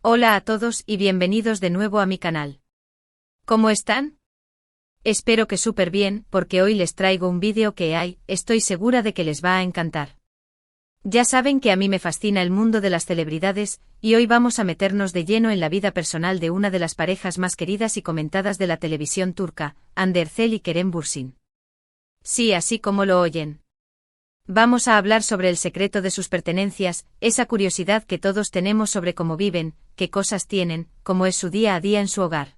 Hola a todos y bienvenidos de nuevo a mi canal. ¿Cómo están? Espero que súper bien, porque hoy les traigo un vídeo que estoy segura de que les va a encantar. Ya saben que a mí me fascina el mundo de las celebridades, y hoy vamos a meternos de lleno en la vida personal de una de las parejas más queridas y comentadas de la televisión turca, Hande Erçel y Kerem Bürsin. Sí, así como lo oyen. Vamos a hablar sobre el secreto de sus pertenencias, esa curiosidad que todos tenemos sobre cómo viven, qué cosas tienen, cómo es su día a día en su hogar.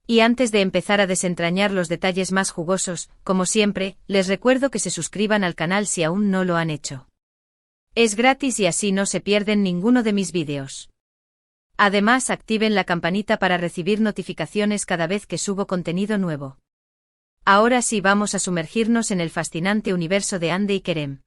Y antes de empezar a desentrañar los detalles más jugosos, como siempre, les recuerdo que se suscriban al canal si aún no lo han hecho. Es gratis y así no se pierden ninguno de mis vídeos. Además, activen la campanita para recibir notificaciones cada vez que subo contenido nuevo. Ahora sí vamos a sumergirnos en el fascinante universo de Hande y Kerem.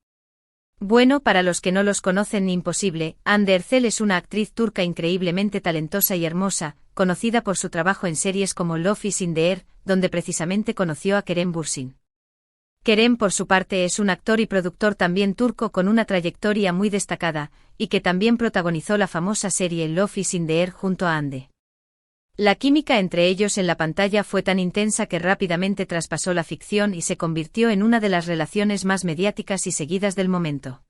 Bueno, para los que no los conocen, imposible, Hande Erçel es una actriz turca increíblemente talentosa y hermosa, conocida por su trabajo en series como Love is in the Air, donde precisamente conoció a Kerem Bürsin. Kerem, por su parte, es un actor y productor también turco con una trayectoria muy destacada, y que también protagonizó la famosa serie Love is in the Air junto a Hande. La química entre ellos en la pantalla fue tan intensa que rápidamente traspasó la ficción y se convirtió en una de las relaciones más mediáticas y seguidas del momento.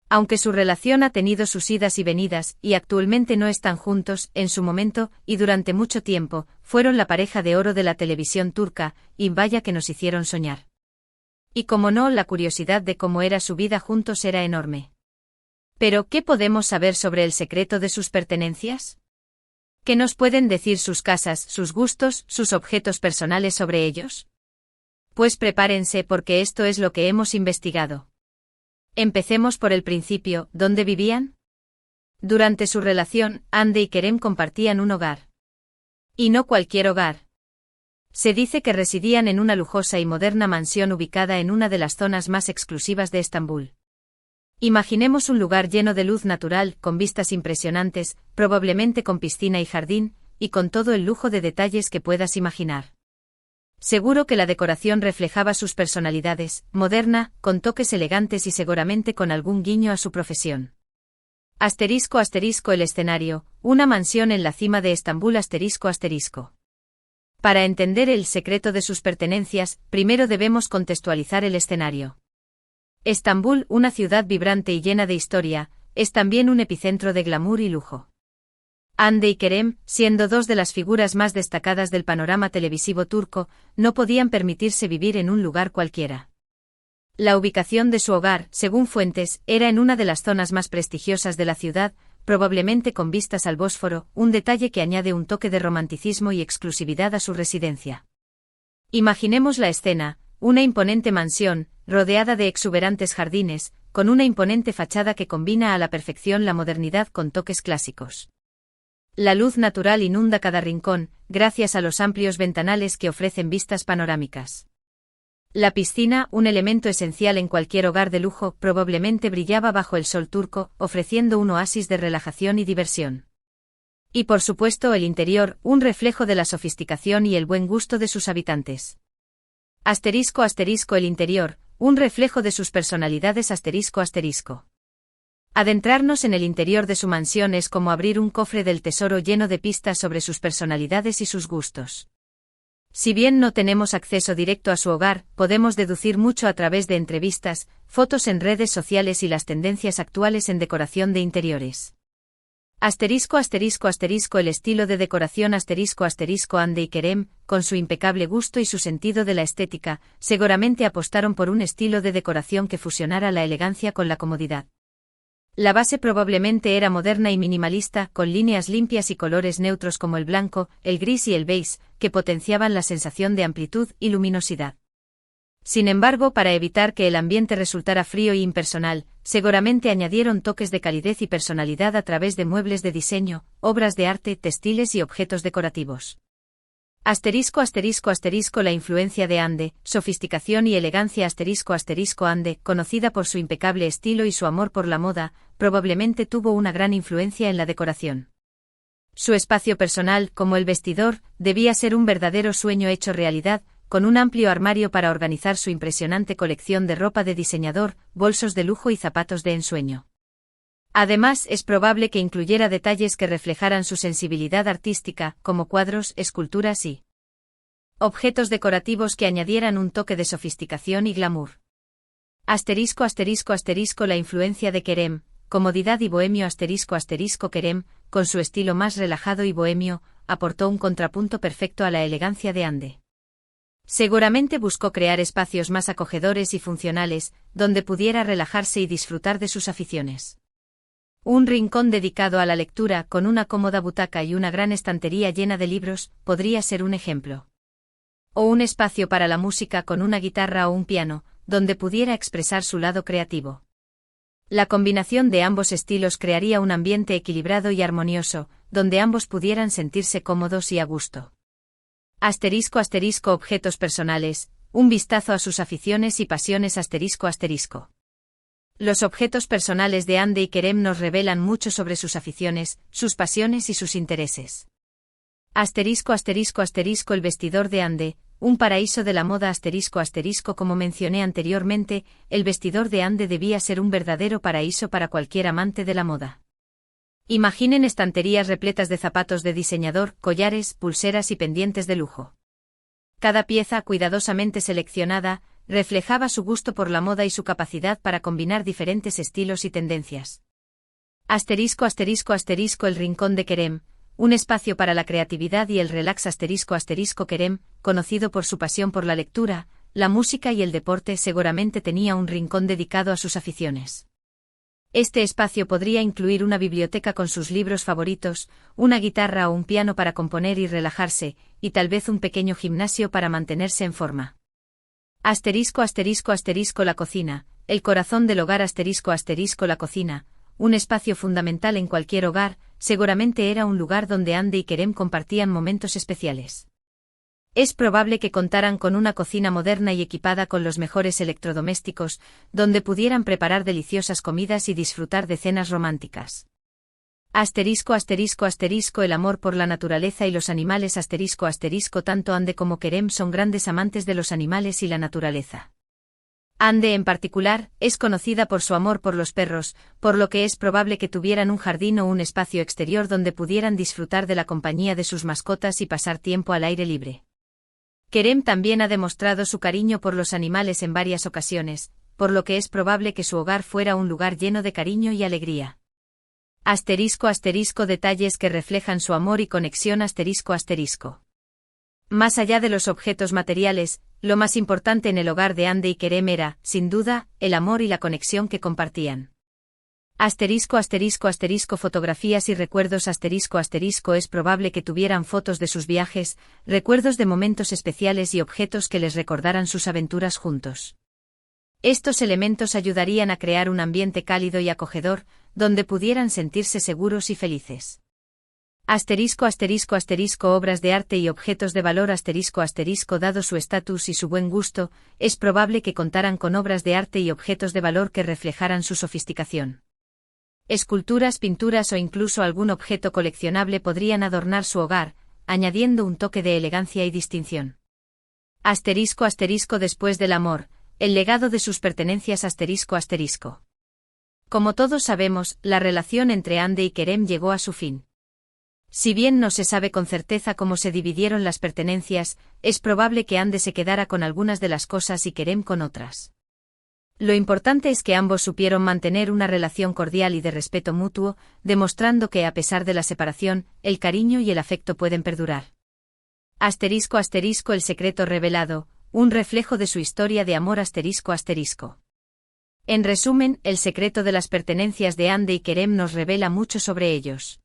Aunque su relación ha tenido sus idas y venidas, y actualmente no están juntos, en su momento, y durante mucho tiempo, fueron la pareja de oro de la televisión turca, y vaya que nos hicieron soñar. Y como no, la curiosidad de cómo era su vida juntos era enorme. Pero, ¿qué podemos saber sobre el secreto de sus pertenencias? ¿Qué nos pueden decir sus casas, sus gustos, sus objetos personales sobre ellos? Pues prepárense porque esto es lo que hemos investigado. Empecemos por el principio, ¿dónde vivían? Durante su relación, Hande y Kerem compartían un hogar. Y no cualquier hogar. Se dice que residían en una lujosa y moderna mansión ubicada en una de las zonas más exclusivas de Estambul. Imaginemos un lugar lleno de luz natural, con vistas impresionantes, probablemente con piscina y jardín, y con todo el lujo de detalles que puedas imaginar. Seguro que la decoración reflejaba sus personalidades, moderna, con toques elegantes y seguramente con algún guiño a su profesión. *** El escenario, una mansión en la cima de Estambul ***. Para entender el secreto de sus pertenencias, primero debemos contextualizar el escenario. Estambul, una ciudad vibrante y llena de historia, es también un epicentro de glamour y lujo. Hande y Kerem, siendo dos de las figuras más destacadas del panorama televisivo turco, no podían permitirse vivir en un lugar cualquiera. La ubicación de su hogar, según fuentes, era en una de las zonas más prestigiosas de la ciudad, probablemente con vistas al Bósforo, un detalle que añade un toque de romanticismo y exclusividad a su residencia. Imaginemos la escena: una imponente mansión, rodeada de exuberantes jardines, con una imponente fachada que combina a la perfección la modernidad con toques clásicos. La luz natural inunda cada rincón, gracias a los amplios ventanales que ofrecen vistas panorámicas. La piscina, un elemento esencial en cualquier hogar de lujo, probablemente brillaba bajo el sol turco, ofreciendo un oasis de relajación y diversión. Y por supuesto el interior, un reflejo de la sofisticación y el buen gusto de sus habitantes. *** El interior, un reflejo de sus personalidades ***. Adentrarnos en el interior de su mansión es como abrir un cofre del tesoro lleno de pistas sobre sus personalidades y sus gustos. Si bien no tenemos acceso directo a su hogar, podemos deducir mucho a través de entrevistas, fotos en redes sociales y las tendencias actuales en decoración de interiores. *** El estilo de decoración *** Hande y Kerem, con su impecable gusto y su sentido de la estética, seguramente apostaron por un estilo de decoración que fusionara la elegancia con la comodidad. La base probablemente era moderna y minimalista, con líneas limpias y colores neutros como el blanco, el gris y el beige, que potenciaban la sensación de amplitud y luminosidad. Sin embargo, para evitar que el ambiente resultara frío y impersonal, seguramente añadieron toques de calidez y personalidad a través de muebles de diseño, obras de arte, textiles y objetos decorativos. *** La influencia de Hande, sofisticación y elegancia *** Hande, conocida por su impecable estilo y su amor por la moda, probablemente tuvo una gran influencia en la decoración. Su espacio personal, como el vestidor, debía ser un verdadero sueño hecho realidad, con un amplio armario para organizar su impresionante colección de ropa de diseñador, bolsos de lujo y zapatos de ensueño. Además, es probable que incluyera detalles que reflejaran su sensibilidad artística, como cuadros, esculturas y objetos decorativos que añadieran un toque de sofisticación y glamour. La influencia de Kerem, comodidad y bohemio Kerem, con su estilo más relajado y bohemio, aportó un contrapunto perfecto a la elegancia de Ande. Seguramente buscó crear espacios más acogedores y funcionales, donde pudiera relajarse y disfrutar de sus aficiones. Un rincón dedicado a la lectura, con una cómoda butaca y una gran estantería llena de libros, podría ser un ejemplo. O un espacio para la música con una guitarra o un piano, donde pudiera expresar su lado creativo. La combinación de ambos estilos crearía un ambiente equilibrado y armonioso, donde ambos pudieran sentirse cómodos y a gusto. Objetos personales, un vistazo a sus aficiones y pasiones Los objetos personales de Ande y Kerem nos revelan mucho sobre sus aficiones, sus pasiones y sus intereses. El vestidor de Ande, un paraíso de la moda Como mencioné anteriormente, el vestidor de Ande debía ser un verdadero paraíso para cualquier amante de la moda. Imaginen estanterías repletas de zapatos de diseñador, collares, pulseras y pendientes de lujo. Cada pieza, cuidadosamente seleccionada, reflejaba su gusto por la moda y su capacidad para combinar diferentes estilos y tendencias. El rincón de Kerem, un espacio para la creatividad y el relax Kerem, conocido por su pasión por la lectura, la música y el deporte, seguramente tenía un rincón dedicado a sus aficiones. Este espacio podría incluir una biblioteca con sus libros favoritos, una guitarra o un piano para componer y relajarse, y tal vez un pequeño gimnasio para mantenerse en forma. La cocina, el corazón del hogar la cocina, un espacio fundamental en cualquier hogar, seguramente era un lugar donde Ande y Kerem compartían momentos especiales. Es probable que contaran con una cocina moderna y equipada con los mejores electrodomésticos, donde pudieran preparar deliciosas comidas y disfrutar de cenas románticas. El amor por la naturaleza y los animales Tanto Ande como Kerem son grandes amantes de los animales y la naturaleza. Ande en particular, es conocida por su amor por los perros, por lo que es probable que tuvieran un jardín o un espacio exterior donde pudieran disfrutar de la compañía de sus mascotas y pasar tiempo al aire libre. Kerem también ha demostrado su cariño por los animales en varias ocasiones, por lo que es probable que su hogar fuera un lugar lleno de cariño y alegría. Detalles que reflejan su amor y conexión Más allá de los objetos materiales, lo más importante en el hogar de Ande y Kerem era, sin duda, el amor y la conexión que compartían. Fotografías y recuerdos Es probable que tuvieran fotos de sus viajes, recuerdos de momentos especiales y objetos que les recordaran sus aventuras juntos. Estos elementos ayudarían a crear un ambiente cálido y acogedor, donde pudieran sentirse seguros y felices. Obras de arte y objetos de valor Dado su estatus y su buen gusto, es probable que contaran con obras de arte y objetos de valor que reflejaran su sofisticación. Esculturas, pinturas o incluso algún objeto coleccionable podrían adornar su hogar, añadiendo un toque de elegancia y distinción. Después del amor, el legado de sus pertenencias Como todos sabemos, la relación entre Ande y Kerem llegó a su fin. Si bien no se sabe con certeza cómo se dividieron las pertenencias, es probable que Ande se quedara con algunas de las cosas y Kerem con otras. Lo importante es que ambos supieron mantener una relación cordial y de respeto mutuo, demostrando que a pesar de la separación, el cariño y el afecto pueden perdurar. El secreto revelado, un reflejo de su historia de amor En resumen, el secreto de las pertenencias de Ande y Kerem nos revela mucho sobre ellos.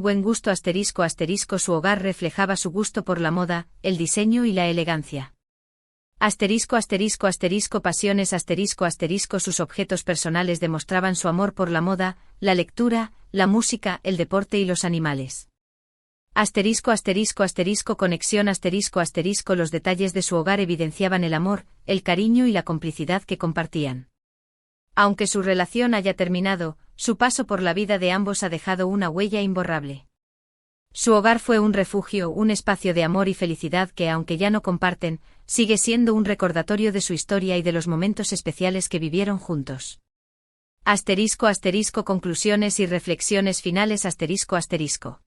Buen gusto Su hogar reflejaba su gusto por la moda, el diseño y la elegancia. Pasiones Sus objetos personales demostraban su amor por la moda, la lectura, la música, el deporte y los animales. Conexión Los detalles de su hogar evidenciaban el amor, el cariño y la complicidad que compartían. Aunque su relación haya terminado, su paso por la vida de ambos ha dejado una huella imborrable. Su hogar fue un refugio, un espacio de amor y felicidad que, aunque ya no comparten, sigue siendo un recordatorio de su historia y de los momentos especiales que vivieron juntos. Asterisco asterisco conclusiones y reflexiones finales asterisco asterisco.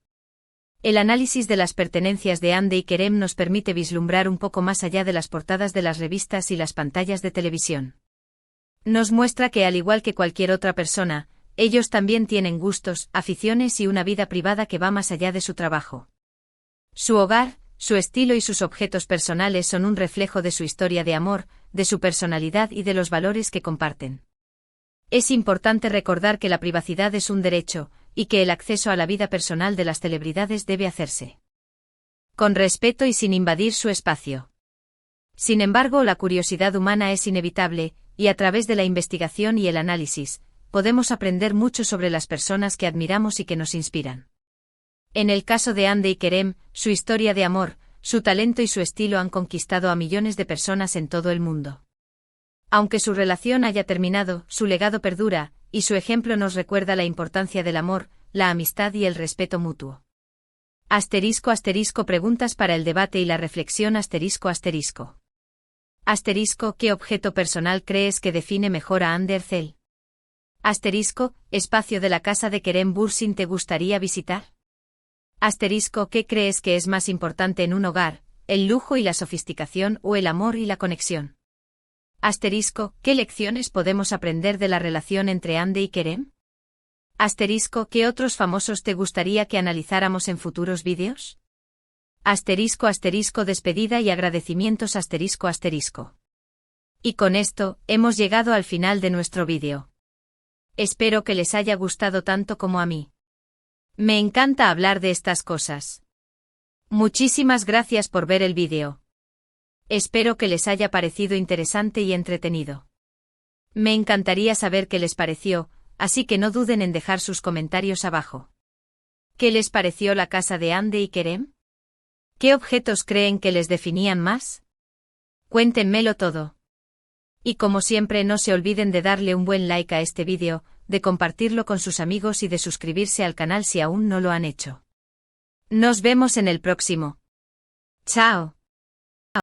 El análisis de las pertenencias de Hande y Kerem nos permite vislumbrar un poco más allá de las portadas de las revistas y las pantallas de televisión. Nos muestra que al igual que cualquier otra persona, ellos también tienen gustos, aficiones y una vida privada que va más allá de su trabajo. Su hogar, su estilo y sus objetos personales son un reflejo de su historia de amor, de su personalidad y de los valores que comparten. Es importante recordar que la privacidad es un derecho, y que el acceso a la vida personal de las celebridades debe hacerse con respeto y sin invadir su espacio. Sin embargo, la curiosidad humana es inevitable, y a través de la investigación y el análisis, podemos aprender mucho sobre las personas que admiramos y que nos inspiran. En el caso de Hande y Kerem, su historia de amor, su talento y su estilo han conquistado a millones de personas en todo el mundo. Aunque su relación haya terminado, su legado perdura, y su ejemplo nos recuerda la importancia del amor, la amistad y el respeto mutuo. Asterisco asterisco preguntas para el debate y la reflexión asterisco asterisco. Asterisco, ¿qué objeto personal crees que define mejor a Hande Erçel? Asterisco, ¿espacio de la casa de Kerem Bürsin te gustaría visitar? Asterisco, ¿qué crees que es más importante en un hogar, el lujo y la sofisticación o el amor y la conexión? Asterisco, ¿qué lecciones podemos aprender de la relación entre Hande y Kerem? Asterisco, ¿qué otros famosos te gustaría que analizáramos en futuros vídeos? Asterisco asterisco despedida y agradecimientos asterisco asterisco. Y con esto, hemos llegado al final de nuestro vídeo. Espero que les haya gustado tanto como a mí. Me encanta hablar de estas cosas. Muchísimas gracias por ver el vídeo. Espero que les haya parecido interesante y entretenido. Me encantaría saber qué les pareció, así que no duden en dejar sus comentarios abajo. ¿Qué les pareció la casa de Hande y Kerem? ¿Qué objetos creen que les definían más? Cuéntenmelo todo. Y como siempre, no se olviden de darle un buen like a este vídeo, de compartirlo con sus amigos y de suscribirse al canal si aún no lo han hecho. Nos vemos en el próximo. ¡Chao!